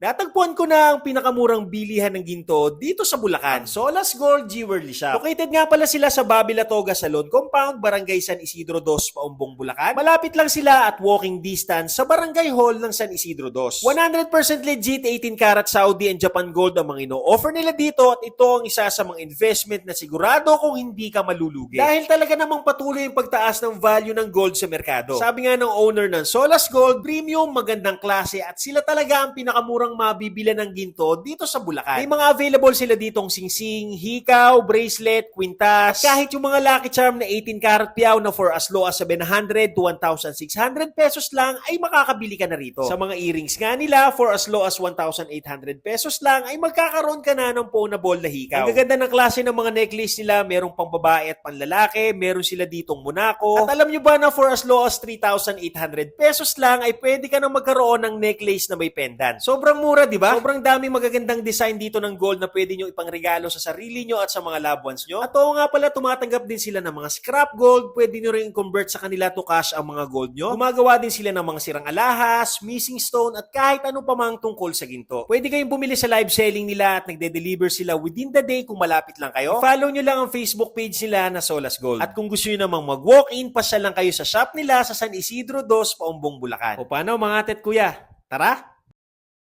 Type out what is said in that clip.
Natagpuan ko na ang pinakamurang bilihan ng ginto dito sa Bulacan. Solas Gold Jewelry Shop. Located nga pala sila sa Babilatoga Salon Compound, Barangay San Isidro 2, Paumbong, Bulacan. Malapit lang sila at walking distance sa Barangay Hall ng San Isidro 2. 100% legit 18 karat Saudi and Japan gold ang mga ino-offer nila dito at ito ang isa sa mga investment na sigurado kung hindi ka malulugi. Dahil talaga namang patuloy yung pagtaas ng value ng gold sa merkado. Sabi nga ng owner ng Solas Gold, premium, magandang klase at sila talaga ang pinakamurang mabibila ng ginto dito sa Bulacan. May mga available sila ditong singsing, hikaw, bracelet, kwintas, kahit yung mga lucky charm na 18 karat piaw na for as low as 700 to 1,600 pesos lang ay makakabili ka na rito. Sa mga earrings nga nila, for as low as 1,800 pesos lang ay magkakaroon ka na ng pawnable na hikaw. Ang gaganda ng klase ng mga necklace nila, merong pang babae at panlalaki, meron sila ditong Monaco. At alam nyo ba na for as low as 3,800 pesos lang ay pwede ka na magkaroon ng necklace na may pendant. Sobrang mura, di ba? Sobrang daming magagandang design dito ng gold na pwede nyo ipangregalo sa sarili nyo at sa mga loved ones nyo. At oo nga pala, tumatanggap din sila ng mga scrap gold. Pwede nyo rin convert sa kanila to cash ang mga gold nyo. Gumagawa din sila ng mga sirang alahas, missing stone at kahit ano pa mang tungkol sa ginto. Pwede kayong bumili sa live selling nila at nagde-deliver sila within the day kung malapit lang kayo. Follow nyo lang ang Facebook page nila na Solas Gold. At kung gusto nyo namang mag-walk-in, pasyal lang kayo sa shop nila sa San Isidro 2, Paumbong, Bulacan. O paano mga atet kuya? Tara!